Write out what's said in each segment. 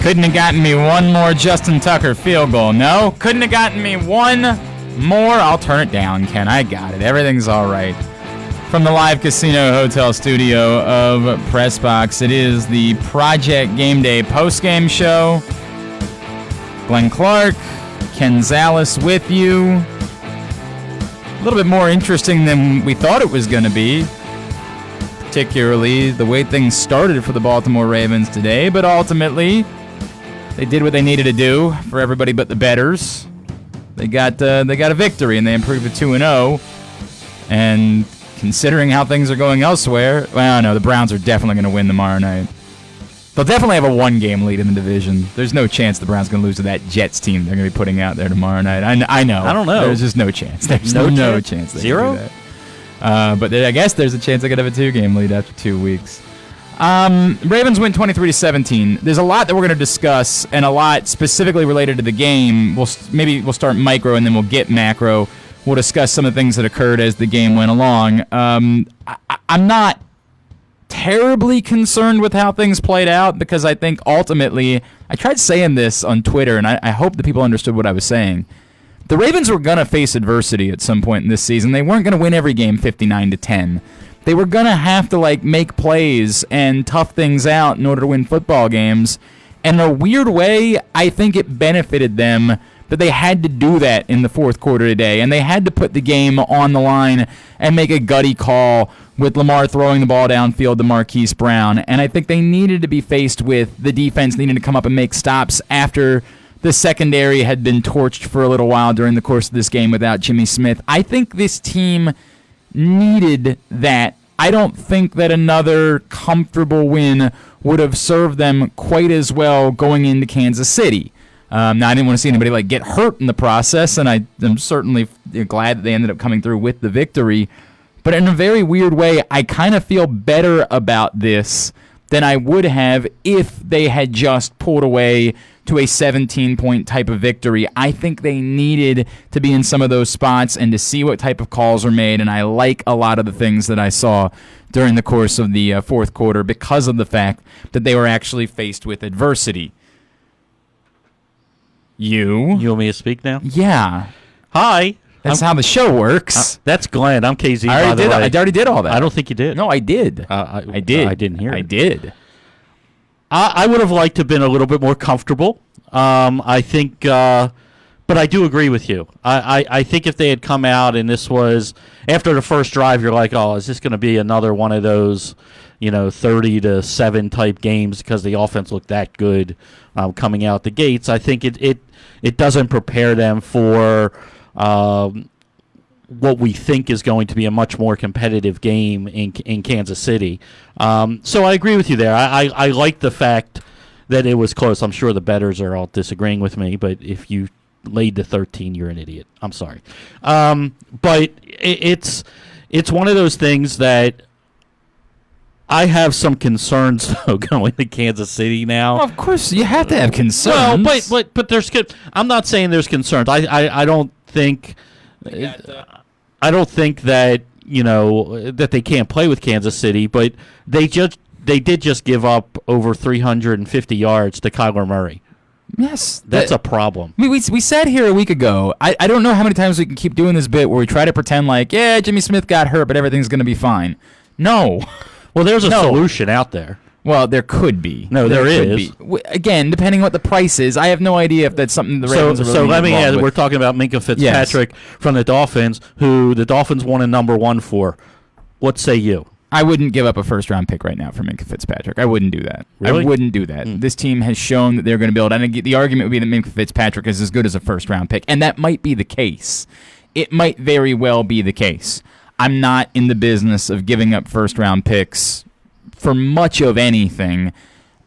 Couldn't have gotten me one more Justin Tucker field goal. No, couldn't have gotten me one more. I'll turn it down, Ken. I got it. Everything's all right. From the live casino hotel studio of Pressbox, it is the Project Game Day postgame show. Glenn Clark, Ken Zalis with you. A little bit more interesting than we thought it was going to be, particularly the way things started for the Baltimore Ravens today, but ultimately they did what they needed to do for everybody but the bettors. They got a victory, and they improved to 2-0. And considering how things are going elsewhere, well, no, the Browns are definitely going to win tomorrow night. They'll definitely have a one-game lead in the division. There's no chance the Browns are going to lose to that Jets team they're going to be putting out there tomorrow night. I know. I don't know. There's just no chance. There's no chance. They Zero? can do that. But I guess there's a chance they could have a 2-game lead after 2 weeks. Ravens win 23-17. There's a lot that we're going to discuss, and a lot specifically related to the game. Maybe we'll start micro, and then we'll get macro. We'll discuss some of the things that occurred as the game went along. I'm not terribly concerned with how things played out, because I think ultimately, I tried saying this on Twitter, and I hope that people understood what I was saying. The Ravens were going to face adversity at some point in this season. They weren't going to win every game 59-10. They were going to have to make plays and tough things out in order to win football games. And in a weird way, I think it benefited them that they had to do that in the fourth quarter today, and they had to put the game on the line and make a gutty call with Lamar throwing the ball downfield to Marquise Brown. And I think they needed to be faced with the defense needing to come up and make stops after the secondary had been torched for a little while during the course of this game without Jimmy Smith. I think this team needed that. I don't think that another comfortable win would have served them quite as well going into Kansas City. Now, I didn't want to see anybody get hurt in the process, and I'm certainly glad that they ended up coming through with the victory. But in a very weird way, I kind of feel better about this than I would have if they had just pulled away to a 17-point type of victory. I think they needed to be in some of those spots and to see what type of calls are made, and I like a lot of the things that I saw during the course of the fourth quarter because of the fact that they were actually faced with adversity. You want me to speak now? Yeah. Hi. That's how the show works. That's Glenn. I'm KZ, by the way. I already did all that. I don't think you did. No, I did. I did. I didn't hear it. I did. I would have liked to have been a little bit more comfortable. I think, but I do agree with you. I think if they had come out and this was, after the first drive, you're like, oh, is this going to be another one of those, 30-7 type games because the offense looked that good coming out the gates? I think it doesn't prepare them for what we think is going to be a much more competitive game in Kansas City. So I agree with you there. I like the fact that it was close. I'm sure the bettors are all disagreeing with me, but if you laid the 13, you're an idiot. I'm sorry. But it's one of those things that I have some concerns though going to Kansas City now. Well, of course, you have to have concerns. Well, but there's. I'm not saying there's concerns. I don't think. I don't think that that they can't play with Kansas City, but they did just give up over 350 yards to Kyler Murray. Yes. That's a problem. We sat here a week ago. I don't know how many times we can keep doing this bit where we try to pretend like, yeah, Jimmy Smith got hurt, but everything's going to be fine. No. Well, there's a solution out there. Well, there could be. No, there is. Again, depending on what the price is, I have no idea if that's something the Ravens are really So let me add, with. we're talking about Minkah Fitzpatrick from the Dolphins, who the Dolphins wanted number 1 for. What say you? I wouldn't give up a first-round pick right now for Minkah Fitzpatrick. I wouldn't do that. Really? I wouldn't do that. This team has shown that they're going to build. I think the argument would be that Minkah Fitzpatrick is as good as a first-round pick, and that might be the case. It might very well be the case. I'm not in the business of giving up first-round picks for much of anything,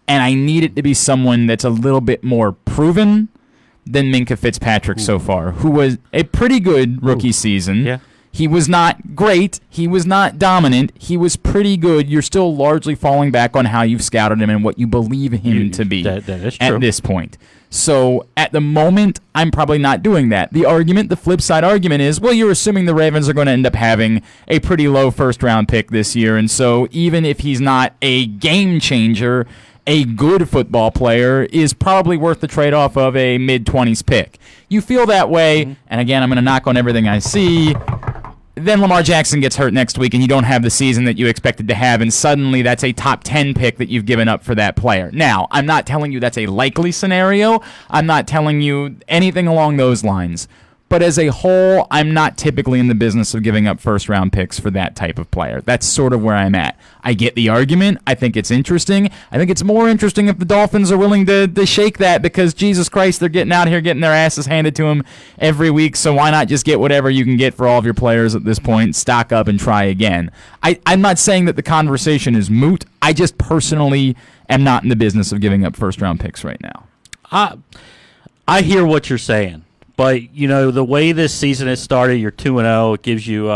and I need it to be someone that's a little bit more proven than Minkah Fitzpatrick so far, who was a pretty good rookie season. Yeah. He was not great. He was not dominant. He was pretty good. You're still largely falling back on how you've scouted him and what you believe him to be that is true. at this point. So at the moment, I'm probably not doing that. The flip side argument is, well, you're assuming the Ravens are going to end up having a pretty low first-round pick this year, and so even if he's not a game changer, a good football player is probably worth the trade-off of a mid-20s pick. You feel that way, and again, I'm going to knock on everything I see. Then Lamar Jackson gets hurt next week, and you don't have the season that you expected to have, and suddenly that's a top 10 pick that you've given up for that player. Now, I'm not telling you that's a likely scenario. I'm not telling you anything along those lines. But as a whole, I'm not typically in the business of giving up first-round picks for that type of player. That's sort of where I'm at. I get the argument. I think it's interesting. I think it's more interesting if the Dolphins are willing to shake that because, Jesus Christ, they're getting out here getting their asses handed to them every week, so why not just get whatever you can get for all of your players at this point, stock up, and try again. I'm not saying that the conversation is moot. I just personally am not in the business of giving up first-round picks right now. I hear what you're saying. But, the way this season has started, you're 2-0. It gives you,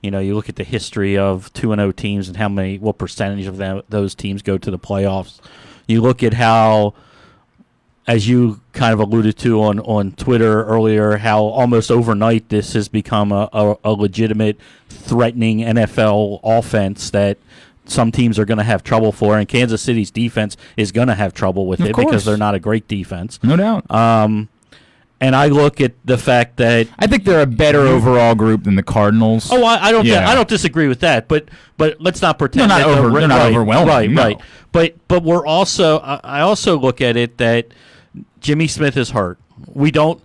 you look at the history of 2-0 teams and what percentage of those teams go to the playoffs. You look at how, as you kind of alluded to on Twitter earlier, how almost overnight this has become a legitimate, threatening NFL offense that some teams are going to have trouble for, and Kansas City's defense is going to have trouble with it because they're not a great defense. No doubt. And I look at the fact that I think they're a better overall group than the Cardinals. Oh, I don't disagree with that. But let's not pretend they're not overwhelming. Right. But we're also I also look at it that Jimmy Smith is hurt. We don't,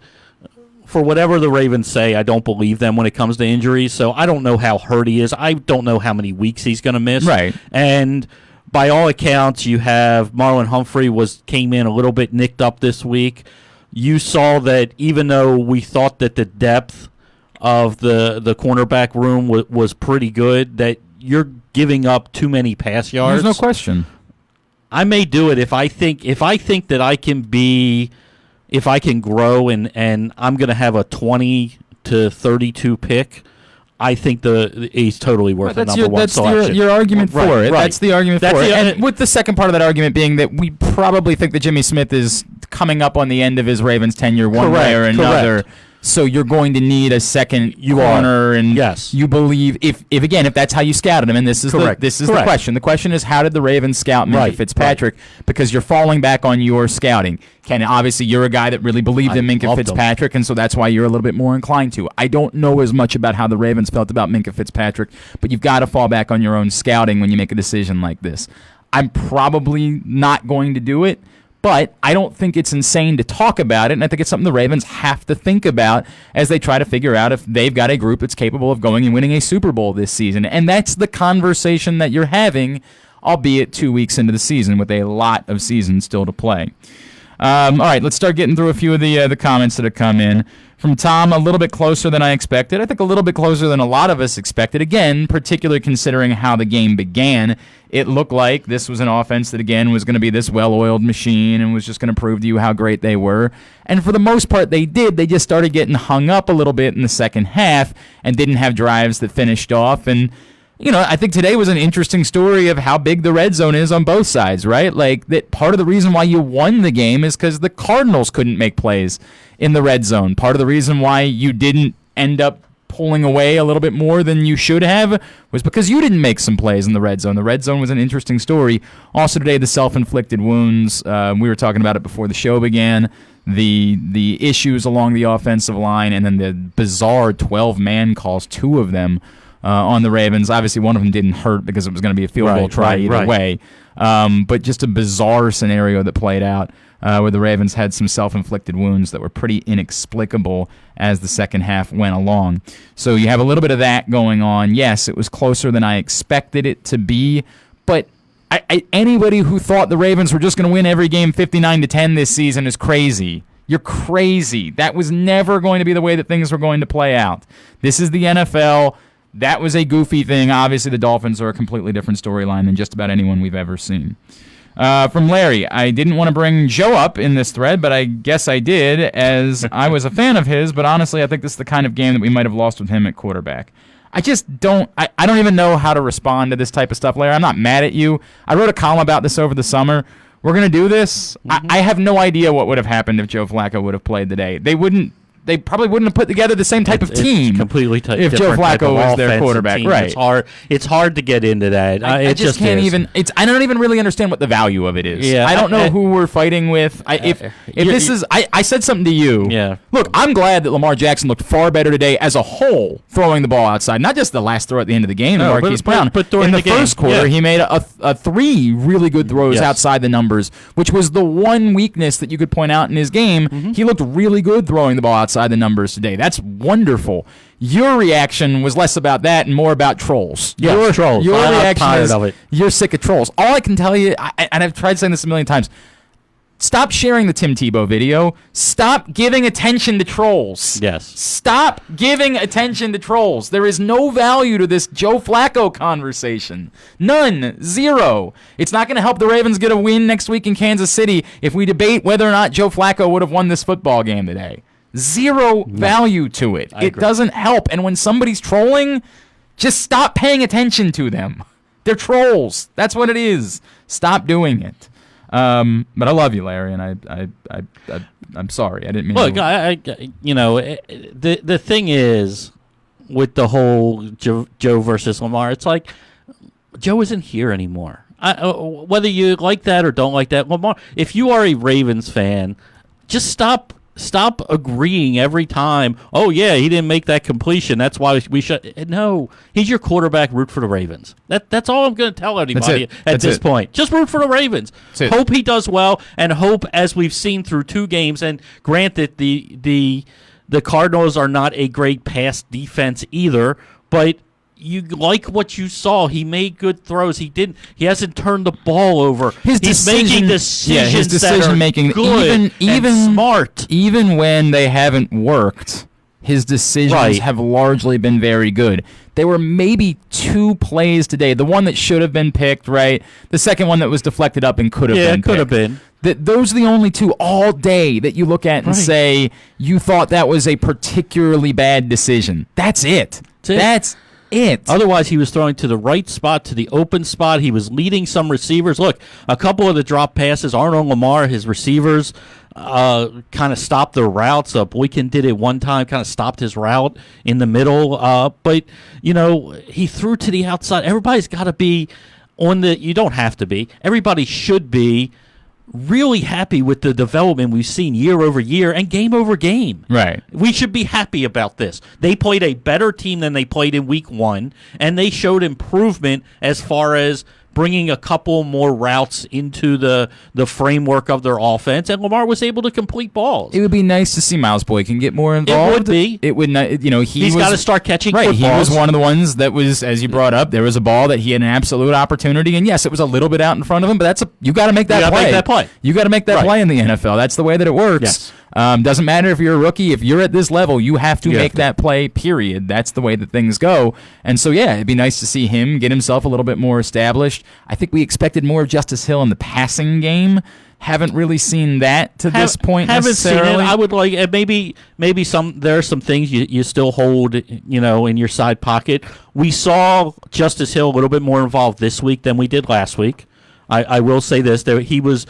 for whatever the Ravens say, I don't believe them when it comes to injuries. So I don't know how hurt he is. I don't know how many weeks he's going to miss. Right. And by all accounts, you have Marlon Humphrey came in a little bit nicked up this week. You saw that even though we thought that the depth of the cornerback room was pretty good, that you're giving up too many pass yards. There's no question. I may do it if I think that if I can grow and I'm going to have a 20 to 32 pick. I think he's totally worth a number one selection. That's your argument for it. Right. That's the argument for it. And with the second part of that argument being that we probably think that Jimmy Smith is coming up on the end of his Ravens tenure one way or another. So you're going to need a second corner, and yes. You believe if that's how you scouted him, and this is the question. The question is, how did the Ravens scout Minkah Fitzpatrick? Because you're falling back on your scouting. Ken, obviously you're a guy that really believed in Minkah Fitzpatrick, and so that's why you're a little bit more inclined to. I don't know as much about how the Ravens felt about Minkah Fitzpatrick, but you've got to fall back on your own scouting when you make a decision like this. I'm probably not going to do it. But I don't think it's insane to talk about it, and I think it's something the Ravens have to think about as they try to figure out if they've got a group that's capable of going and winning a Super Bowl this season. And that's the conversation that you're having, albeit 2 weeks into the season with a lot of season still to play. All right, let's start getting through a few of the comments that have come in. From Tom, a little bit closer than I expected. I think a little bit closer than a lot of us expected. Again, particularly considering how the game began, it looked like this was an offense that, again, was going to be this well-oiled machine and was just going to prove to you how great they were. And for the most part, they did. They just started getting hung up a little bit in the second half and didn't have drives that finished off. And I think today was an interesting story of how big the red zone is on both sides, right? Like, that part of the reason why you won the game is because the Cardinals couldn't make plays in the red zone. Part of the reason why you didn't end up pulling away a little bit more than you should have was because you didn't make some plays in the red zone. The red zone was an interesting story. Also today, the self-inflicted wounds. We were talking about it before the show began. The issues along the offensive line, and then the bizarre 12-man calls, two of them, on the Ravens. Obviously, one of them didn't hurt because it was going to be a field goal try either way. But just a bizarre scenario that played out where the Ravens had some self-inflicted wounds that were pretty inexplicable as the second half went along. So you have a little bit of that going on. Yes, it was closer than I expected it to be, but anybody who thought the Ravens were just going to win every game 59-10 this season is crazy. You're crazy. That was never going to be the way that things were going to play out. This is the NFL. That was a goofy thing. Obviously, the Dolphins are a completely different storyline than just about anyone we've ever seen. From Larry, I didn't want to bring Joe up in this thread, but I guess I did, as I was a fan of his, but honestly, I think this is the kind of game that we might have lost with him at quarterback. I just don't, I don't even know how to respond to this type of stuff, Larry. I'm not mad at you. I wrote a column about this over the summer. We're going to do this. I have no idea what would have happened if Joe Flacco would have played today. they probably wouldn't have put together the same type of team. It's completely if Joe Flacco was their quarterback. Right. It's hard to get into that. I just can't even. I don't even really understand what the value of it is. Yeah, I don't know who we're fighting with. I said something to you. Yeah. Look, I'm glad that Lamar Jackson looked far better today as a whole, throwing the ball outside. Not just the last throw at the end of the game to Marquise Brown. But during in the game, first quarter, he made a 3 really good throws outside the numbers, which was the one weakness that you could point out in his game. Mm-hmm. He looked really good throwing the ball outside the numbers today. That's wonderful. Your reaction was less about that and more about trolls. Yes, trolls. Your reaction is of it. You're sick of trolls. All I can tell you, and I've tried saying this a million times, stop sharing the Tim Tebow video. Stop giving attention to trolls. Yes. Stop giving attention to trolls. There is no value to this Joe Flacco conversation. None. Zero. It's not going to help the Ravens get a win next week in Kansas City if we debate whether or not Joe Flacco would have won this football game today. Zero value to it. It doesn't help. And when somebody's trolling, just stop paying attention to them. They're trolls. That's what it is. Stop doing it. But I love you, Larry, and I'm sorry. I didn't mean. Look, to... the thing is with the whole Joe versus Lamar, it's like Joe isn't here anymore. Whether you like that or don't like that, Lamar. If you are a Ravens fan, just stop agreeing every time. Oh yeah, he didn't make that completion. That's why we should. No, he's your quarterback. Root for the Ravens. That's all I'm going to tell anybody at this point. Just root for the Ravens. Hope he does well, and hope, as we've seen through 2 games. And granted, the Cardinals are not a great pass defense either, but you like what you saw. He made good throws. He hasn't turned the ball over. He's making decisions. His decision making, even smart. Even when they haven't worked, his decisions have largely been very good. There were maybe 2 plays today. The one that should have been picked, right? The second one that was deflected up and could have been picked. Yeah, could have been. Those are the only 2 all day that you look at and say you thought that was a particularly bad decision. That's it. That's it. Otherwise, he was throwing to the right spot, to the open spot. He was leading some receivers. Look, a couple of the drop passes, Arnold Lamar, his receivers, kind of stopped their routes. Boykin did it one time, kind of stopped his route in the middle. But, he threw to the outside. Everybody's got to be you don't have to be. Everybody should be really happy with the development we've seen year over year and game over game. Right. We should be happy about this. They played a better team than they played in week 1, and they showed improvement as far as bringing a couple more routes into the framework of their offense, and Lamar was able to complete balls. It would be nice to see Miles Boykin get more involved. It would be. It would not. He's got to start catching footballs. He was one of the ones that was, as you brought up, there was a ball that he had an absolute opportunity, and yes, it was a little bit out in front of him, but you got to make that play. You got to make that play in the NFL. That's the way that it works. Yes. Doesn't matter if you're a rookie. If you're at this level, you have to make that play, period. That's the way that things go. And so, yeah, it'd be nice to see him get himself a little bit more established. I think we expected more of Justice Hill in the passing game. Haven't really seen that to this point necessarily. Haven't seen it. I would like maybe there are some things you still hold, in your side pocket. We saw Justice Hill a little bit more involved this week than we did last week. I will say this: that he was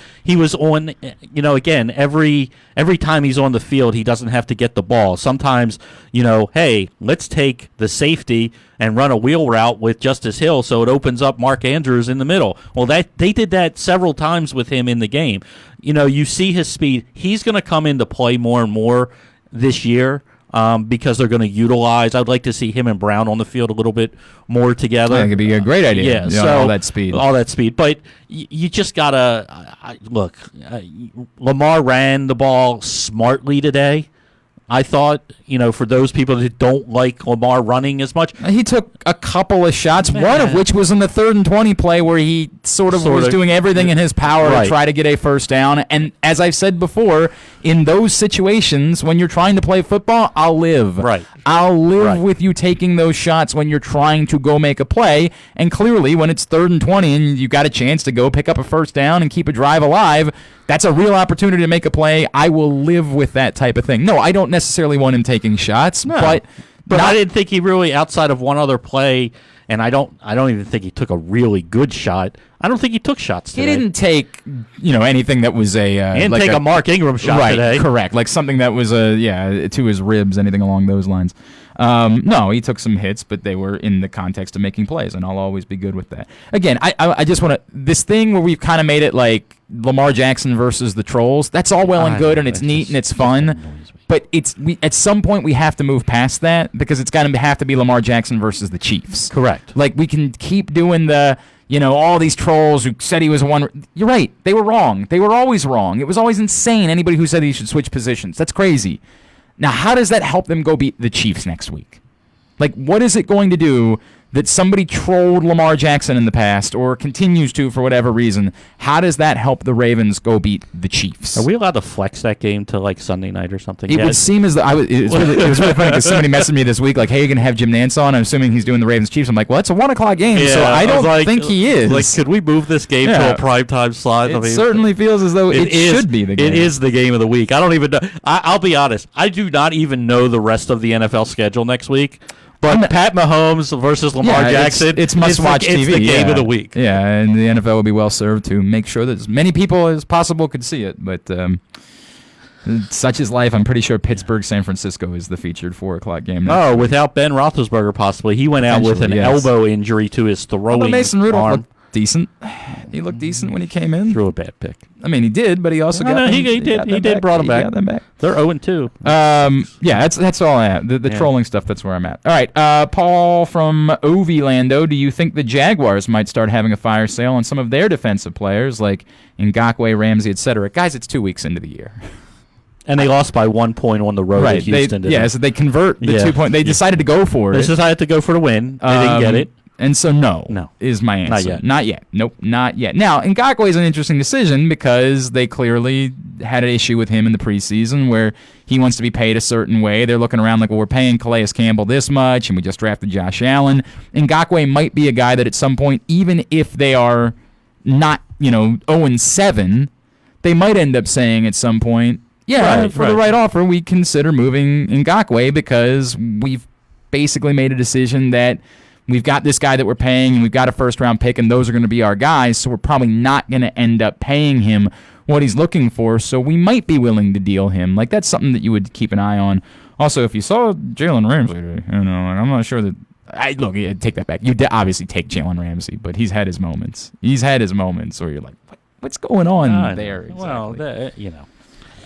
on. Again, every time he's on the field, he doesn't have to get the ball. Sometimes, hey, let's take the safety and run a wheel route with Justice Hill, so it opens up Mark Andrews in the middle. Well, they did that several times with him in the game. You see his speed. He's going to come into play more and more this year. Because they're going to utilize. I'd like to see him and Brown on the field a little bit more together. I think it'd be a great idea. Yeah, so all that speed. But you just gotta look. Lamar ran the ball smartly today. I thought, for those people that don't like Lamar running as much. He took a couple of shots, one of which was in the 3rd and 20 play where he sort of was doing everything in his power to try to get a first down. And as I've said before, in those situations, when you're trying to play football, I'll live. Right. I'll live with you taking those shots when you're trying to go make a play. And clearly, when it's 3rd and 20 and you got a chance to go pick up a first down and keep a drive alive, that's a real opportunity to make a play. I will live with that type of thing. No, I don't necessarily want him taking shots, but I didn't think he really, outside of one other play, and I don't even think he took a really good shot. I don't think he took shots today. He didn't take, anything that was a... he didn't take a Mark Ingram shot today. Right, correct. Like something that was, to his ribs, anything along those lines. No, he took some hits, but they were in the context of making plays, and I'll always be good with that. Again, I just want to... This thing where we've kind of made it like Lamar Jackson versus the Trolls, that's all well and good, and it's neat, and it's fun. But at some point we have to move past that because it's going to have to be Lamar Jackson versus the Chiefs. Correct. Like we can keep doing the... all these trolls who said he was one. You're right. They were wrong. They were always wrong. It was always insane. Anybody who said he should switch positions. That's crazy. Now, how does that help them go beat the Chiefs next week? Like, what is it going to do that somebody trolled Lamar Jackson in the past or continues to for whatever reason? How does that help the Ravens go beat the Chiefs? Are we allowed to flex that game to like Sunday night or something? It would seem as though it was really funny because somebody messaged me this week like, "Hey, you're gonna have Jim Nantz on?" I'm assuming he's doing the Ravens Chiefs. I'm like, "Well, it's a 1:00 game, so I don't think he is." Like, could we move this game to a primetime slot? It certainly feels as though it should be the game. It is the game of the week. I don't even know. I'll be honest. I do not even know the rest of the NFL schedule next week. But Pat Mahomes versus Lamar Jackson, it's must-watch TV. It's the game of the week. Yeah, and the NFL will be well served to make sure that as many people as possible could see it. But such is life. I'm pretty sure Pittsburgh-San Francisco is the featured 4:00 game. Oh, without Ben Roethlisberger possibly. He went out with an elbow injury to his throwing arm. Mason Rudolph looked decent. He looked decent when he came in. Threw a bad pick. I mean, he did, but he also got them. He did brought them back. Got them back. They're 0-2. Yeah, that's all I have. The trolling stuff, that's where I'm at. All right, Paul from Ovilando, do you think the Jaguars might start having a fire sale on some of their defensive players like Ngakoue, Ramsey, etc.? Guys, it's 2 weeks into the year. And they lost by 1 point on the road at Houston. So they convert the 2 point. They decided to go for it. They decided to go for the win. They didn't get it. And so no is my answer. Not yet. Nope, not yet. Now, Ngakoue is an interesting decision because they clearly had an issue with him in the preseason where he wants to be paid a certain way. They're looking around like, well, we're paying Calais Campbell this much, and we just drafted Josh Allen. Ngakoue might be a guy that at some point, even if they are not, 0-7, they might end up saying at some point, for the right offer, we consider moving Ngakoue because we've basically made a decision that we've got this guy that we're paying, and we've got a first-round pick, and those are going to be our guys, so we're probably not going to end up paying him what he's looking for, so we might be willing to deal him. Like, that's something that you would keep an eye on. Also, if you saw Jalen Ramsey, I'm not sure that... take that back. You obviously take Jalen Ramsey, but he's had his moments. He's had his moments where you're like, what's going on there exactly?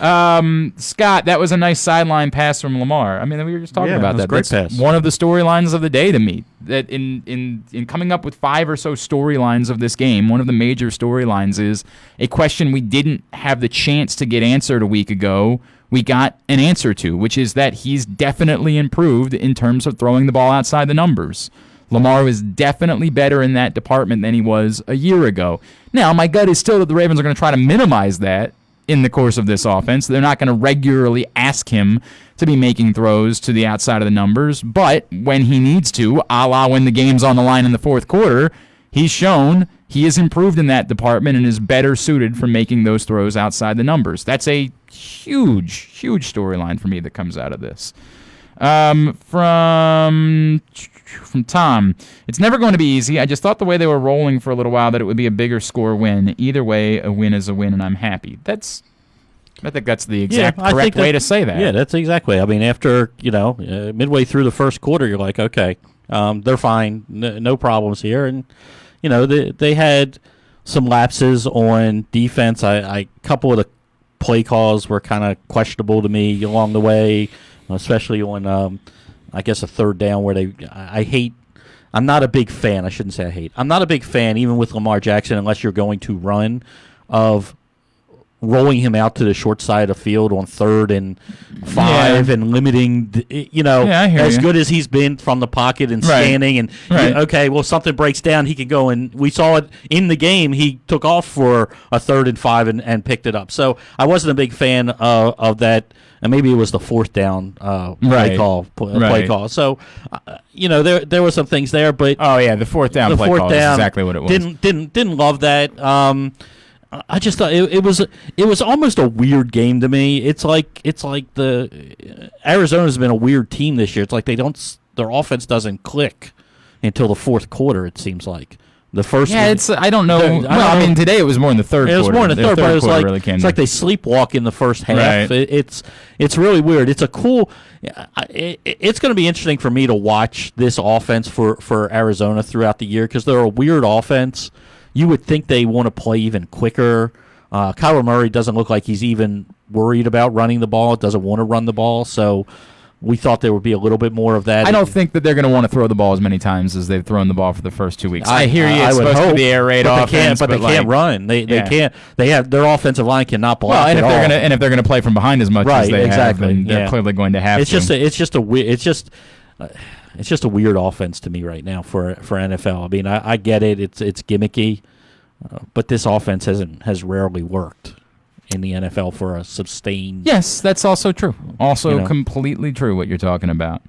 Well, Scott, that was a nice sideline pass from Lamar. I mean, we were just talking about that. Great pass. One of the storylines of the day to me. That in coming up with 5 or so storylines of this game, one of the major storylines is a question we didn't have the chance to get answered a week ago. We got an answer to, which is that he's definitely improved in terms of throwing the ball outside the numbers. Lamar was definitely better in that department than he was a year ago. Now, my gut is still that the Ravens are going to try to minimize that in the course of this offense. They're not going to regularly ask him to be making throws to the outside of the numbers, but when he needs to, a la when the game's on the line in the fourth quarter, he's shown he has improved in that department and is better suited for making those throws outside the numbers. That's a huge, huge storyline for me that comes out of this. From Tom, it's never going to be easy. I just thought the way they were rolling for a little while that it would be a bigger score win. Either way, a win is a win, and I'm happy. I think that's the exact correct way to say that. Yeah, that's exactly. I mean, after midway through the first quarter, you're like, okay, they're fine, no problems here, and they had some lapses on defense. A couple of the play calls were kind of questionable to me along the way, especially on. I guess a third down where I'm not a big fan. I shouldn't say I hate. I'm not a big fan, even with Lamar Jackson, unless you're going to run, of rolling him out to the short side of the field on 3rd and 5 and limiting, as good as he's been from the pocket and scanning. And, okay, well, something breaks down, he can go. And we saw it in the game. He took off for a 3rd and 5 and picked it up. So I wasn't a big fan of that. And maybe it was the 4th down play call. So, there were some things there, but the 4th down play call is exactly what it was. Didn't love that. I just thought it was almost a weird game to me. It's like the Arizona's been a weird team this year. It's like their offense doesn't click. until the fourth quarter, it seems like. The first I don't know. I mean, today it was more in the third quarter. It was more in the third, but it was like, really it's like they sleepwalk in the first half. Right. It's really weird. It's a cool it's going to be interesting for me to watch this offense for Arizona throughout the year because they're a weird offense. You would think they want to play even quicker. Kyler Murray doesn't look like he's even worried about running the ball, doesn't want to run the ball, so we thought there would be a little bit more of that. I don't think that they're going to want to throw the ball as many times as they've thrown the ball for the first 2 weeks. I hear you. It's supposed to be the air raid offense, but they can't run. They can't. They have their offensive line cannot block. Well, and if they're going to play from behind as much as they have, then they're clearly going to have. It's just a weird offense to me right now for NFL. I mean, I get it. It's gimmicky, but this offense has rarely worked in the NFL for a sustained. Yes, that's also true. Also completely true what you're talking about.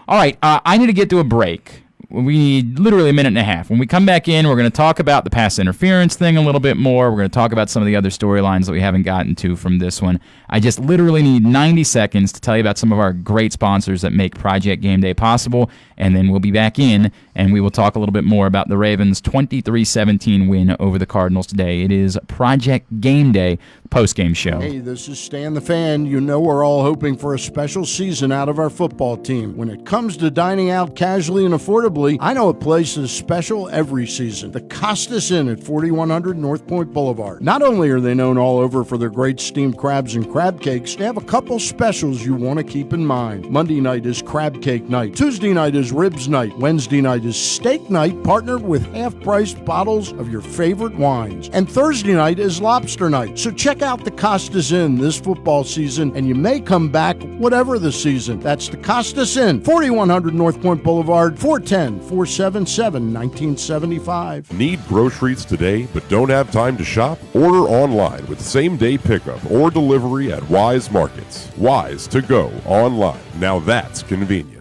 All right, I need to get to a break. We need literally a minute and a half. When we come back in, we're going to talk about the pass interference thing a little bit more. We're going to talk about some of the other storylines that we haven't gotten to from this one. I just literally need 90 seconds to tell you about some of our great sponsors that make Project Game Day possible, and then we'll be back in, and we will talk a little bit more about the Ravens' 23-17 win over the Cardinals today. It is Project Game Day post-game show. Hey, this is Stan the Fan. You know we're all hoping for a special season out of our football team. When it comes to dining out casually and affordably, I know a place is special every season. The Costas Inn at 4100 North Point Boulevard. Not only are they known all over for their great steamed crabs and crab cakes, they have a couple specials you want to keep in mind. Monday night is crab cake night. Tuesday night is ribs night. Wednesday night is steak night, partnered with half-priced bottles of your favorite wines. And Thursday night is lobster night. So check out the Costas Inn this football season, and you may come back whatever the season. That's the Costas Inn, 4100 North Point Boulevard, 410-477-1975. Need groceries today but don't have time to shop? Order online with same-day pickup or delivery at Wise Markets. Wise to go online. Now that's convenient.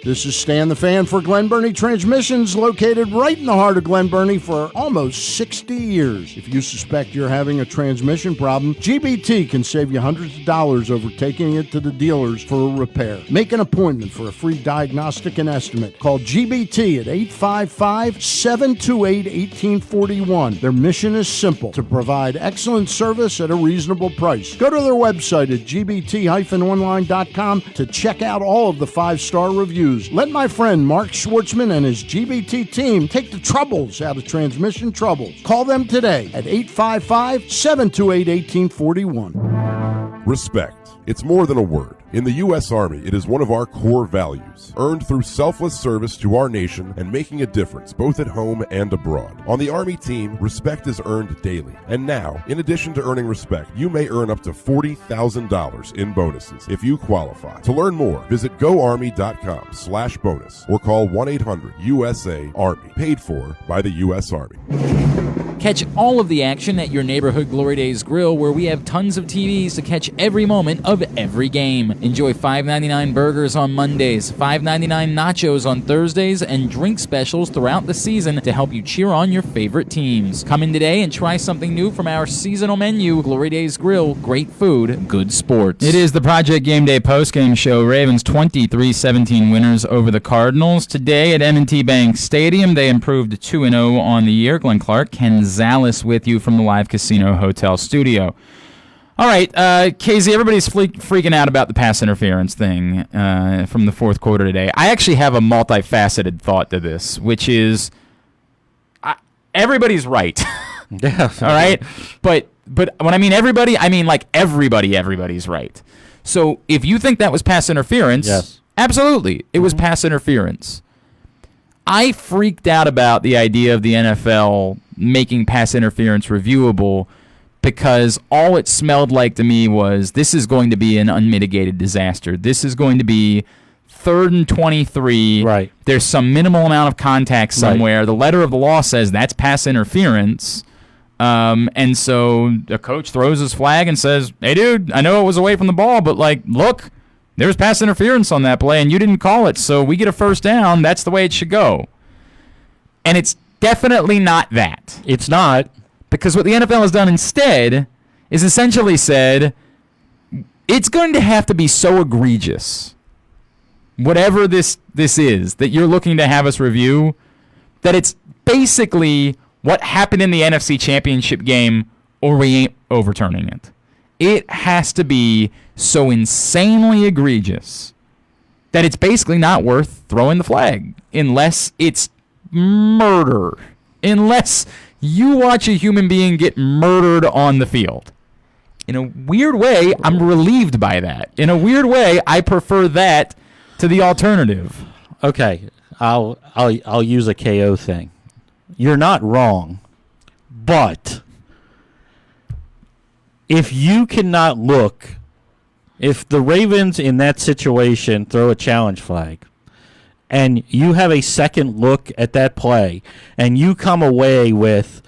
This is Stan the Fan for Glen Burnie Transmissions, located right in the heart of Glen Burnie for almost 60 years. If you suspect you're having a transmission problem, GBT can save you hundreds of dollars over taking it to the dealers for a repair. Make an appointment for a free diagnostic and estimate. Call GBT at 855-728-1841. Their mission is simple: to provide excellent service at a reasonable price. Go to their website at gbt-online.com to check out all of the 5-star reviews. Let my friend Mark Schwartzman and his GBT team take the troubles out of transmission troubles. Call them today at 855-728-1841. Respect. It's more than a word. In the U.S. Army, it is one of our core values, earned through selfless service to our nation and making a difference both at home and abroad. On the Army team, respect is earned daily. And now, in addition to earning respect, you may earn up to $40,000 in bonuses if you qualify. To learn more, visit goarmy.com/bonus or call 1-800-USA-ARMY, paid for by the U.S. Army. Catch all of the action at your neighborhood Glory Days Grill, where we have tons of TVs to catch every moment of every game. Enjoy $5.99 burgers on Mondays, $5.99 nachos on Thursdays, and drink specials throughout the season to help you cheer on your favorite teams. Come in today and try something new from our seasonal menu. Glory Days Grill, great food, good sports. It is the Project Game Day postgame show. Ravens 23-17 winners over the Cardinals. Today at M&T Bank Stadium, they improved to 2-0 on the year. Glenn Clark, Ken Zalis with you from the Live Casino Hotel studio. All right, KZ, everybody's freaking out about the pass interference thing from the fourth quarter today. I actually have a multifaceted thought to this, which is everybody's right. Yeah. All right? But when I mean everybody, I mean like everybody's right. So if you think that was pass interference, yes, absolutely, it was pass interference. I freaked out about the idea of the NFL making pass interference reviewable because all it smelled like to me was this is going to be an unmitigated disaster. This is going to be 3rd and 23. Right. There's some minimal amount of contact somewhere. Right. The letter of the law says that's pass interference. And so the coach throws his flag and says, hey, dude, I know it was away from the ball, but, like, look, there was pass interference on that play, and you didn't call it, so we get a first down. That's the way it should go. And it's definitely not that. It's not. Because what the NFL has done instead is essentially said it's going to have to be so egregious whatever this is that you're looking to have us review, that it's basically what happened in the NFC Championship game, or we ain't overturning it. It has to be so insanely egregious that it's basically not worth throwing the flag unless it's murder. Unless you watch a human being get murdered on the field. In a weird way, I'm relieved by that. In a weird way, I prefer that to the alternative. Okay, I'll use a KO thing. You're not wrong, but if you cannot look, if the Ravens in that situation throw a challenge flag, and you have a second look at that play, and you come away with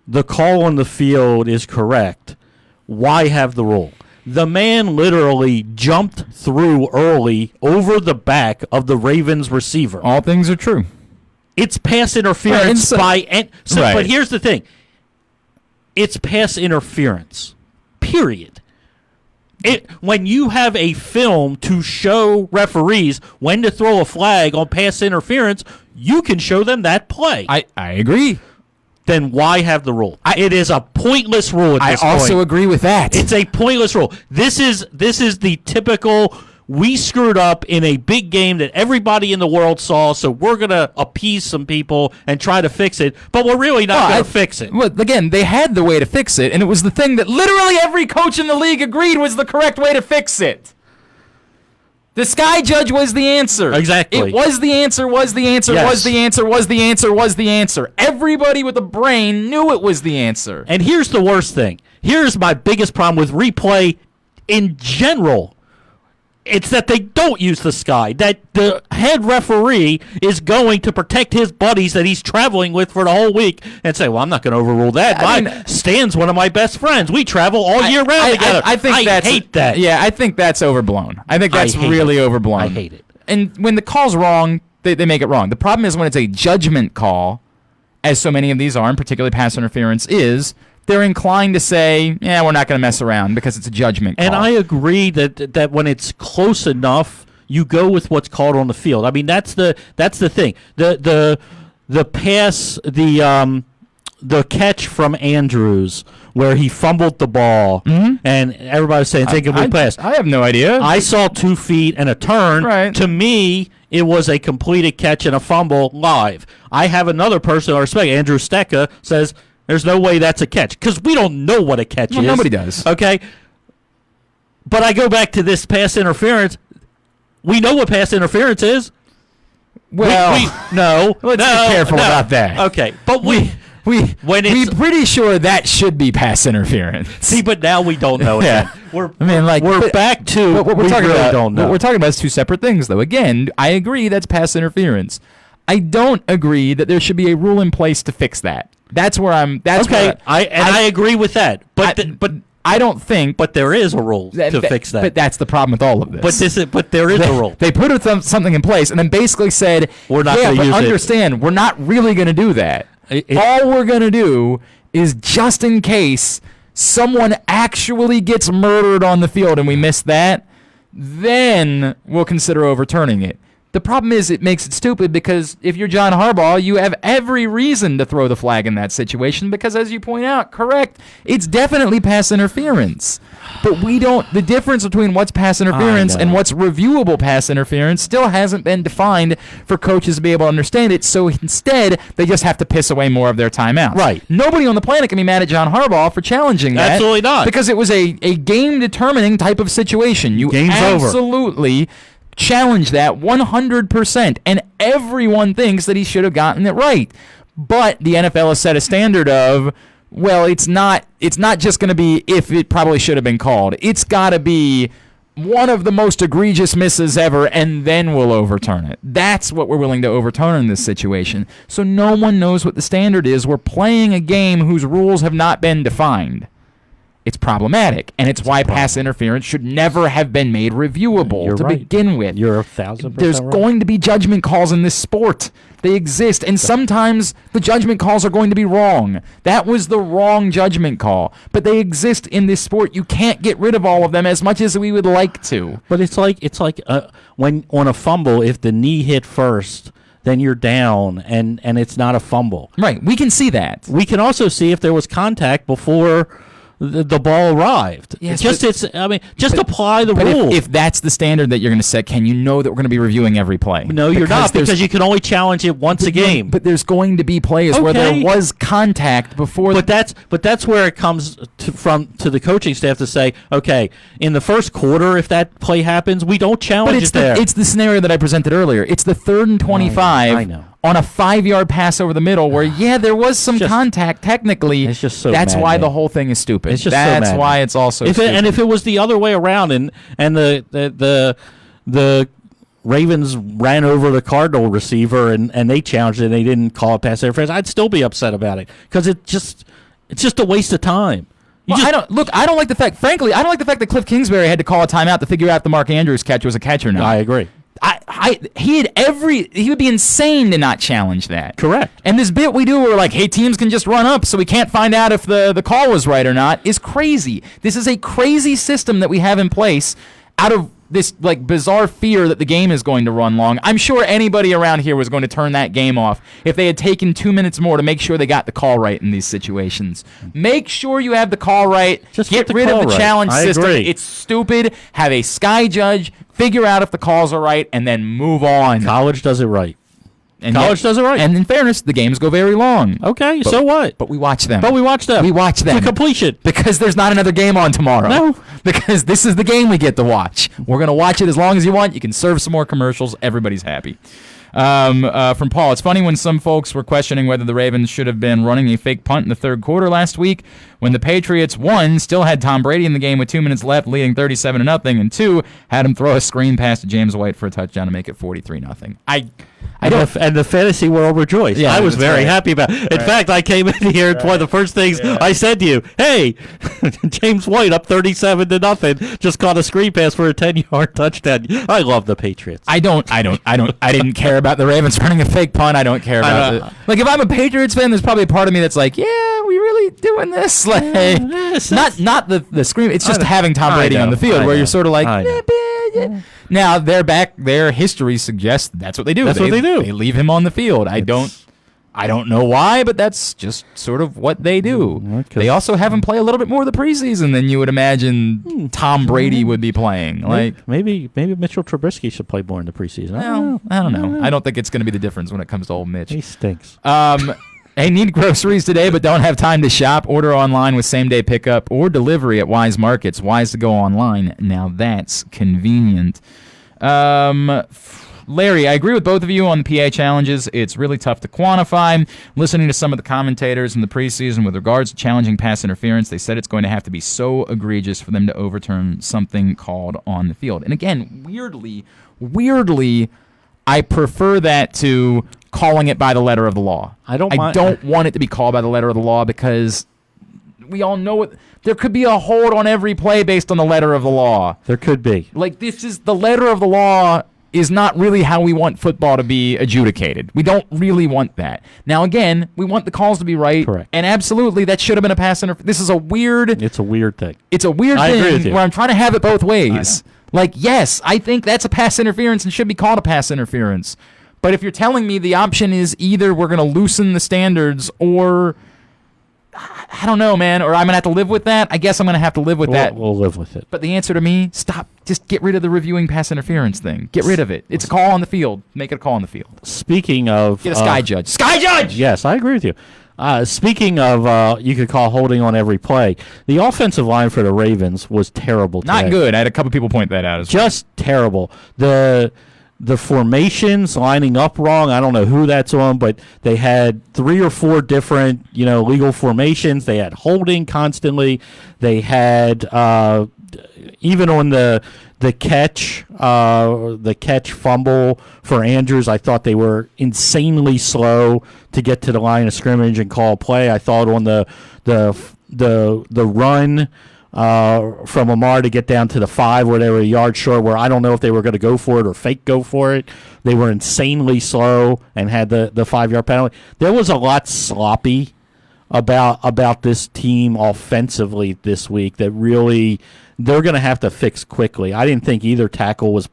the call on the field is correct, why have the rule? The man literally jumped through early over the back of the Ravens receiver. All things are true. It's pass interference right. But here's the thing. It's pass interference. Period. When you have a film to show referees when to throw a flag on pass interference, you can show them that play. I agree. Then why have the rule? It is a pointless rule at this point. I also agree with that. It's a pointless rule. This is the typical, we screwed up in a big game that everybody in the world saw, so we're going to appease some people and try to fix it, but we're really not going to fix it. Well, again, they had the way to fix it, and it was the thing that literally every coach in the league agreed was the correct way to fix it. The sky judge was the answer. Exactly. It was the answer, was the answer, yes. was the answer, was the answer, was the answer. Everybody with a brain knew it was the answer. And here's the worst thing. Here's my biggest problem with replay in general. It's that they don't use the sky. That the head referee is going to protect his buddies that he's traveling with for the whole week and say, well, I'm not going to overrule that. Stan's one of my best friends. We travel all year round together. I hate that. Yeah, I think that's overblown. I think that's really overblown. I hate it. And when the call's wrong, they make it wrong. The problem is when it's a judgment call, as so many of these are, and particularly pass interference is, they're inclined to say, yeah, we're not going to mess around because it's a judgment call. And I agree that when it's close enough, you go with what's called on the field. I mean, that's the thing. The pass, the catch from Andrews where he fumbled the ball, and everybody was saying it's incomplete pass. I have no idea. I saw 2 feet and a turn. Right. To me, it was a completed catch and a fumble live. I have another person I respect, Andrew Stecca, says, there's no way that's a catch because we don't know what a catch is. Nobody does. Okay. But I go back to this pass interference. We know what pass interference is. Well, no. Let's be careful about that. Okay. But we're pretty sure that should be pass interference. See, but now we don't know Yeah. that. We're back to what we're talking about. Don't know. What we're talking about is two separate things, though. Again, I agree that's pass interference. I don't agree that there should be a rule in place to fix that. That's where I'm. That's okay. where I agree with that. But I don't think. But there is a rule to fix that. But that's the problem with all of this. But there is a rule. They put something in place and then basically said, we're not going to use it. Understand, we're not really going to do that. All we're going to do is just in case someone actually gets murdered on the field and we miss that, then we'll consider overturning it. The problem is it makes it stupid because if you're John Harbaugh, you have every reason to throw the flag in that situation because, as you point out, correct, it's definitely pass interference. But we don't. The difference between what's pass interference and what's reviewable pass interference still hasn't been defined for coaches to be able to understand it. So instead, they just have to piss away more of their timeouts. Right. Nobody on the planet can be mad at John Harbaugh for challenging that. Absolutely not. Because it was a game-determining type of situation. Game's over. Absolutely challenge that 100%, and everyone thinks that he should have gotten it right. But the NFL has set a standard of, well, it's not just going to be if it probably should have been called. It's got to be one of the most egregious misses ever, and then we'll overturn it. That's what we're willing to overturn in this situation. So no one knows what the standard is. We're playing a game whose rules have not been defined. it's problematic, and it's why pass interference should never have been made reviewable begin with. You're 1,000% There's right. going to be judgment calls in this sport. They exist, and sometimes the judgment calls are going to be wrong. That was the wrong judgment call, but they exist in this sport. You can't get rid of all of them as much as we would like to. But it's like when on a fumble, if the knee hit first, then you're down, and it's not a fumble. Right, we can see that. We can also see if there was contact before the ball arrived. Yes, just apply the rule. If that's the standard that you're going to set, Ken, you know that we're going to be reviewing every play. No, you're not, because you can only challenge it once a game. But there's going to be plays where there was contact before. But that's where it comes to the coaching staff to say, okay, in the first quarter, if that play happens, we don't challenge it there. It's the scenario that I presented earlier. It's the 3rd and 25. I know. On a 5-yard pass over the middle where, there was some contact technically. It's just so That's maddening. why the whole thing is stupid. It's just That's so why it's also stupid. And if it was the other way around and the Ravens ran over the Cardinal receiver and they challenged it and they didn't call it pass interference, I'd still be upset about it because it's just a waste of time. I don't like the fact, frankly, I don't like the fact that Cliff Kingsbury had to call a timeout to figure out the Mark Andrews catch was a catch or not. I agree. He would be insane to not challenge that. Correct. And this bit we do where like, hey, teams can just run up so we can't find out if the call was right or not is crazy. This is a crazy system that we have in place out of this like bizarre fear that the game is going to run long. I'm sure anybody around here was going to turn that game off if they had taken 2 minutes more to make sure they got the call right in these situations. Make sure you have the call right. Just get rid of the challenge system. It's stupid. Have a sky judge figure out if the calls are right and then move on. College does it right. And College does it right. And in fairness, the games go very long. Okay, so what? But we watch them. We watch them. To completion. Because there's not another game on tomorrow. No. Because this is the game we get to watch. We're going to watch it as long as you want. You can serve some more commercials. Everybody's happy. From Paul, it's funny when some folks were questioning whether the Ravens should have been running a fake punt in the third quarter last week when the Patriots, 1, still had Tom Brady in the game with 2 minutes left, leading 37-0, and 2, had him throw a screen pass to James White for a touchdown to make it 43-0. And the fantasy world rejoiced. Yeah, I was very happy about it. In fact, I came in here, and one of the first things I said to you, hey, James White up 37-0, just caught a screen pass for a 10-yard touchdown. I love the Patriots. I didn't care about the Ravens running a fake punt. I don't care about it. Like, if I'm a Patriots fan, there's probably a part of me that's like, yeah, we really doing this? Like, not the scream. It's just having Tom Brady on the field where you're sort of like, now their history suggests that's what they do. That's what they do. They leave him on the field. I don't know why, but that's just sort of what they do. They also have him play a little bit more of the preseason than you would imagine Tom Brady would be playing. Like maybe Mitchell Trubisky should play more in the preseason. I don't know. I don't think it's going to be the difference when it comes to old Mitch. He stinks. Hey, need groceries today but don't have time to shop? Order online with same-day pickup or delivery at Wise Markets. Wise to go online. Now that's convenient. Larry, I agree with both of you on the PA challenges. It's really tough to quantify. Listening to some of the commentators in the preseason with regards to challenging pass interference, they said it's going to have to be so egregious for them to overturn something called on the field. And again, weirdly, I prefer that to calling it by the letter of the law. I don't want it to be called by the letter of the law because we all know it. There could be a hold on every play based on the letter of the law. There could be. Like, this is the letter of the law is not really how we want football to be adjudicated. We don't really want that. Now, again, we want the calls to be right. Correct. And absolutely, that should have been a pass interference. This is a weird... It's a weird thing. It's a weird thing where I'm trying to have it both ways. Like, yes, I think that's a pass interference and should be called a pass interference. But if you're telling me the option is either we're going to loosen the standards or... I don't know, man. Or I'm going to have to live with that. I guess I'm going to have to live with that. We'll live with it. But the answer to me, stop. Just get rid of the reviewing pass interference thing. Get rid of it. It's a call on the field. Make it a call on the field. Speaking of... Get a sky judge. Sky judge! Yes, I agree with you. Speaking of, you could call holding on every play. The offensive line for the Ravens was terrible today. Not good. I had a couple people point that out as well. Just terrible. The formations lining up wrong. I don't know who that's on, but they had 3 or 4 different, legal formations. They had holding constantly. They had even on the catch fumble for Andrews. I thought they were insanely slow to get to the line of scrimmage and call a play. I thought on the run from Lamar to get down to the 5 where they were a yard short, where I don't know if they were going to go for it or fake go for it. They were insanely slow and had the 5-yard penalty. There was a lot sloppy about this team offensively this week that really they're going to have to fix quickly. I didn't think either tackle was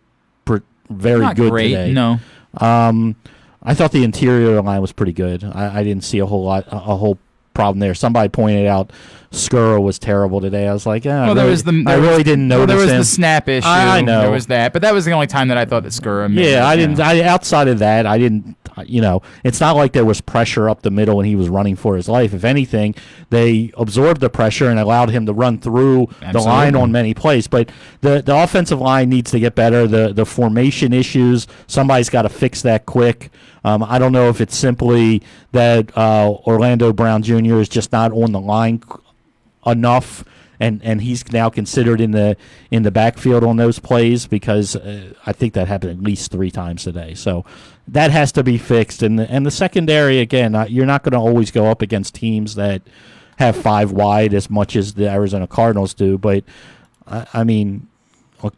very Not good great, today. No. I thought the interior line was pretty good. I didn't see a whole problem there. Somebody pointed out Skura was terrible today. I was like, I really didn't notice there was him. the snap issue. I know. There was that. But that was the only time that I thought that Skura made it. I didn't. Outside of that, I didn't. It's not like there was pressure up the middle and he was running for his life. If anything, they absorbed the pressure and allowed him to run through the line on many plays. But the offensive line needs to get better. The formation issues, somebody's got to fix that quick. I don't know if it's simply that Orlando Brown Jr. is just not on the line enough, and he's now considered in the backfield on those plays, because I think that happened at least 3 times today. So that has to be fixed. And the secondary, again, you're not going to always go up against teams that have 5 wide as much as the Arizona Cardinals do. But I mean, look,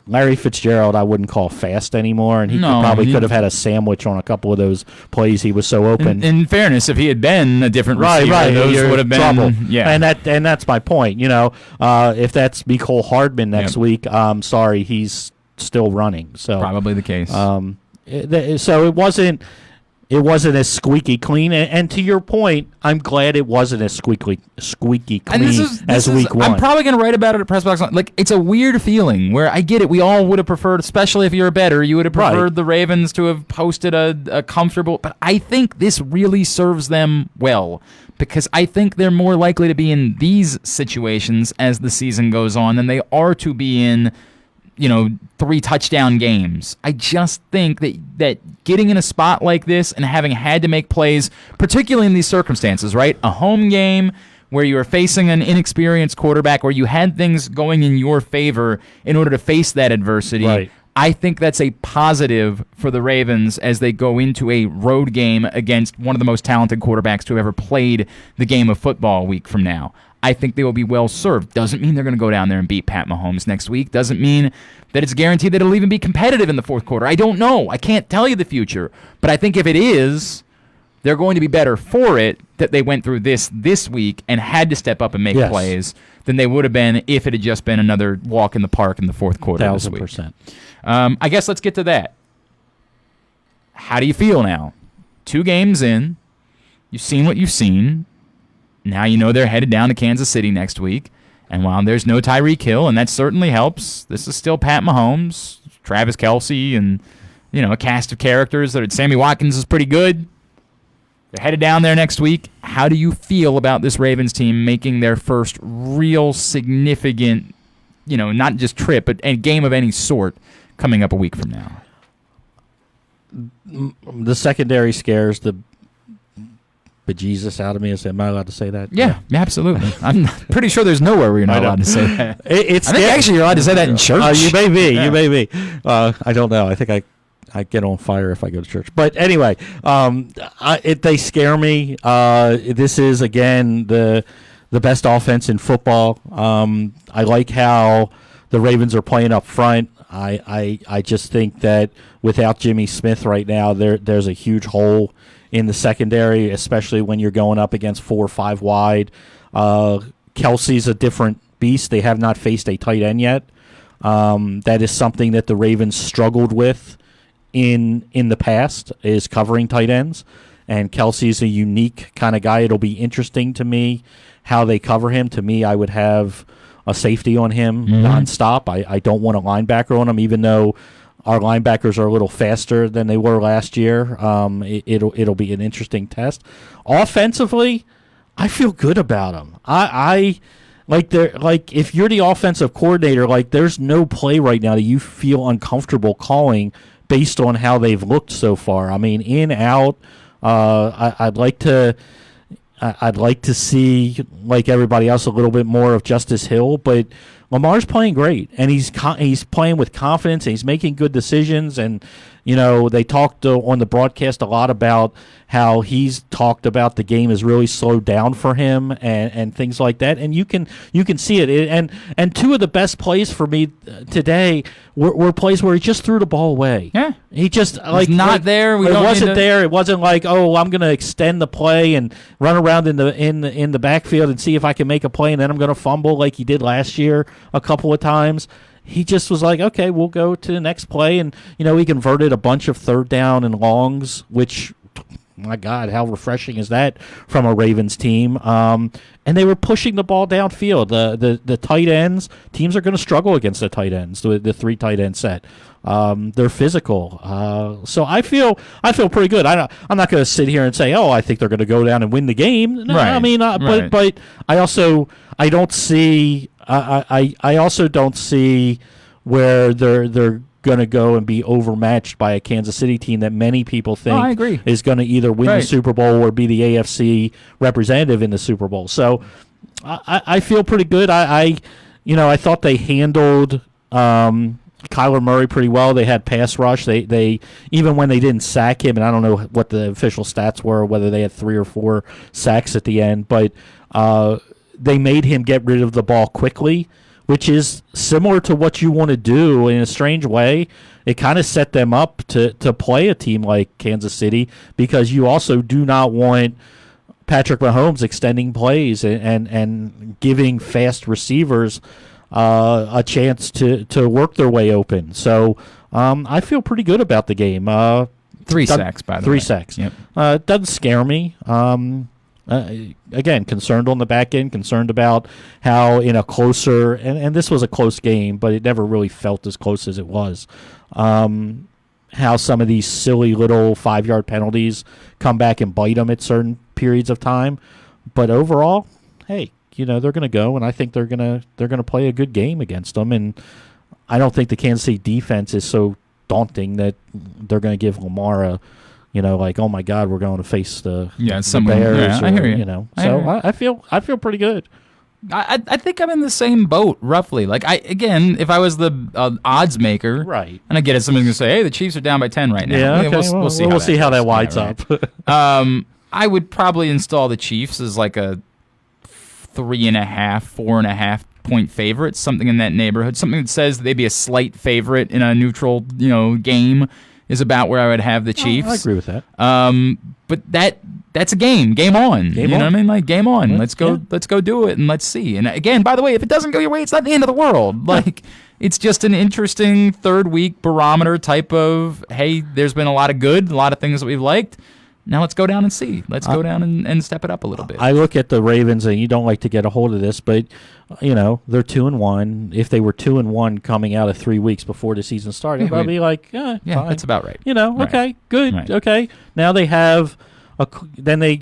Larry Fitzgerald, I wouldn't call fast anymore, and he could have had a sandwich on a couple of those plays. He was so open. In fairness, if he had been a different receiver, those would have been trouble. Yeah, and that's my point. If that's Mecole Hardman next week, I'm sorry, he's still running. So probably the case. So it wasn't as squeaky clean. And to your point, I'm glad it wasn't as squeaky clean as week 1. I'm probably going to write about it at Press Box. Like, it's a weird feeling where I get it. We all would have preferred, especially if you're a bettor, you would have preferred the Ravens to have posted a comfortable. But I think this really serves them well, because I think they're more likely to be in these situations as the season goes on than they are to be in 3 touchdown games. I just think that getting in a spot like this and having had to make plays, particularly in these circumstances, right? A home game where you are facing an inexperienced quarterback, where you had things going in your favor in order to face that adversity. Right. I think that's a positive for the Ravens as they go into a road game against one of the most talented quarterbacks to have ever played the game of football a week from now. I think they will be well served. Doesn't mean they're going to go down there and beat Pat Mahomes next week. Doesn't mean that it's guaranteed that it'll even be competitive in the fourth quarter. I don't know. I can't tell you the future. But I think if it is, they're going to be better for it that they went through this week and had to step up and make plays than they would have been if it had just been another walk in the park in the fourth quarter this week. 1,000%. I guess let's get to that. How do you feel now? 2 games in. You've seen what you've seen. Now you know they're headed down to Kansas City next week. And while there's no Tyreek Hill, and that certainly helps, this is still Pat Mahomes, Travis Kelce, and a cast of characters. Sammy Watkins is pretty good. They're headed down there next week. How do you feel about this Ravens team making their first real significant, not just trip, but a game of any sort coming up a week from now? The secondary scares the bejesus out of me. Am I allowed to say that? Yeah, absolutely. I'm pretty sure there's nowhere where you're not allowed to say that. I think actually you're allowed to say that in church. You may be. Yeah. You may be. I don't know. I think I get on fire if I go to church. But anyway, they scare me. This is, again, the best offense in football. I like how the Ravens are playing up front. I just think that without Jimmy Smith right now, there's a huge hole in the secondary, especially when you're going up against 4 or 5 wide. Kelsey's a different beast. They have not faced a tight end yet. That is something that the Ravens struggled with in the past, is covering tight ends. And Kelsey's a unique kind of guy. It'll be interesting to me how they cover him. To me, I would have a safety on him nonstop. I don't want a linebacker on him, even though our linebackers are a little faster than they were last year. It'll be an interesting test. Offensively, I feel good about them. I if you're the offensive coordinator, there's no play right now that you feel uncomfortable calling based on how they've looked so far. I mean, in, out. I'd like to see, like everybody else, a little bit more of Justice Hill, but Lamar's playing great, and he's playing with confidence, and he's making good decisions, and They talked on the broadcast a lot about how he's talked about the game has really slowed down for him and things like that, and you can see it. And two of the best plays for me today were plays where he just threw the ball away. Yeah, he just there. It wasn't there. It wasn't like, oh, I'm going to extend the play and run around in the backfield and see if I can make a play, and then I'm going to fumble like he did last year a couple of times. He just was like, okay, we'll go to the next play. And, he converted a bunch of third down and longs, which, my God, how refreshing is that from a Ravens team? And they were pushing the ball downfield. The tight ends, teams are going to struggle against the tight ends, the 3 tight end set. They're physical. So I feel pretty good. I'm not going to sit here and say, oh, I think they're going to go down and win the game. No, right. I mean, right. but I don't see... I also don't see where they're going to go and be overmatched by a Kansas City team that many people think is going to either win the Super Bowl or be the AFC representative in the Super Bowl. So I feel pretty good. I thought they handled Kyler Murray pretty well. They had pass rush. They even when they didn't sack him, and I don't know what the official stats were, whether they had 3 or 4 sacks at the end, but they made him get rid of the ball quickly, which is similar to what you want to do in a strange way. It kind of set them up to play a team like Kansas City, because you also do not want Patrick Mahomes extending plays and giving fast receivers a chance to work their way open. So I feel pretty good about the game. 3 sacks, by the way. 3 sacks. Yep. Doesn't scare me. Again, concerned on the back end, concerned about how in a closer, and this was a close game, but it never really felt as close as it was, how some of these silly little 5-yard penalties come back and bite them at certain periods of time. But overall, hey, they're going to go, and I think they're going to play a good game against them. And I don't think the Kansas City defense is so daunting that they're going to give Lamar a, like, oh my God, we're going to face the Bears. Yeah, I hear you. So I feel pretty good. I think I'm in the same boat, roughly. Like, if I was the odds maker, right? And I get it, somebody's gonna say, "Hey, the Chiefs are down by 10 right now." Yeah, okay. We'll see. We'll see how that winds up. I would probably install the Chiefs as like a 3.5, 4.5 point favorite, something in that neighborhood. Something that says they'd be a slight favorite in a neutral, game is about where I would have the Chiefs. I agree with that. But that's a game. Game on. Game you on. know what I mean? Like, game on. Let's go. Yeah. Let's go do it, and let's see. And again, by the way, if it doesn't go your way, it's not the end of the world. Like, it's just an interesting third week barometer type of, hey, there's been a lot of good, a lot of things that we've liked. Now let's go down and see. Let's go down and step it up a little bit. I look at the Ravens, and you don't like to get a hold of this, but they're 2-1. If they were 2-1 coming out of 3 weeks before the season started, I'd be like, fine. That's about right. Okay, good, Right. okay. Now they have then they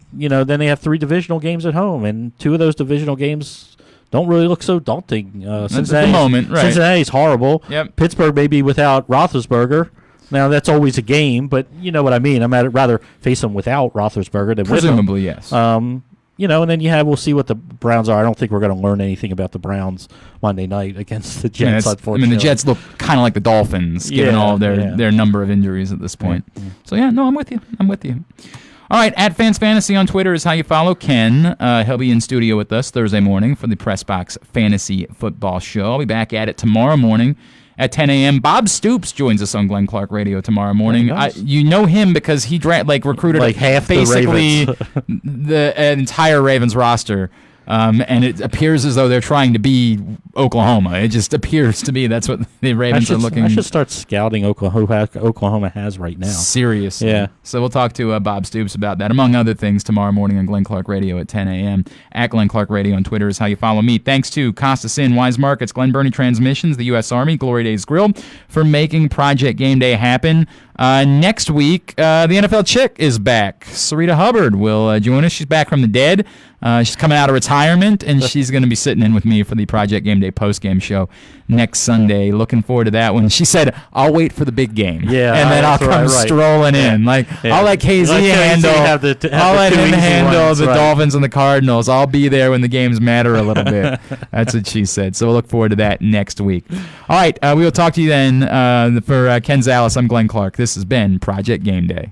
have 3 divisional games at home, and 2 of those divisional games don't really look so daunting. At the moment, right? Cincinnati's horrible. Yep. Pittsburgh may be without Roethlisberger. Now, that's always a game, but you know what I mean. I'd rather face them without Roethlisberger than presumably, with them. yes. And then we'll see what the Browns are. I don't think we're going to learn anything about the Browns Monday night against the Jets, unfortunately. The Jets look kind of like the Dolphins, given all their number of injuries at this point. Yeah. So, I'm with you. All right, at Fans Fantasy on Twitter is how you follow Ken. He'll be in studio with us Thursday morning for the Press Box Fantasy Football Show. I'll be back at it tomorrow morning at 10 a.m. Bob Stoops joins us on Glenn Clark Radio tomorrow morning. You know him because he recruited like half basically the the entire Ravens roster. And it appears as though they're trying to be Oklahoma. It just appears to be that's what the Ravens are looking. I should start scouting Oklahoma. Oklahoma has right now. Seriously. Yeah. So we'll talk to Bob Stoops about that, among other things, tomorrow morning on Glenn Clark Radio at 10 a.m. At Glenn Clark Radio on Twitter is how you follow me. Thanks to Costa Sin, Wise Markets, Glen Burnie Transmissions, the U.S. Army, Glory Days Grill for making Project Game Day happen. Next week, the NFL Chick is back. Sarita Hubbard will join us. She's back from the dead. She's coming out of retirement, and she's going to be sitting in with me for the Project Game Day post-game show next Sunday. Looking forward to that one. She said, I'll wait for the big game. Yeah, and then I'll come strolling in. Like, I'll let KZ handle I'll let him handle the Dolphins and the Cardinals. I'll be there when the games matter a little bit. That's what she said. So we'll look forward to that next week. All right, we will talk to you then. For Ken Zalis, I'm Glenn Clark. This has been Project Game Day.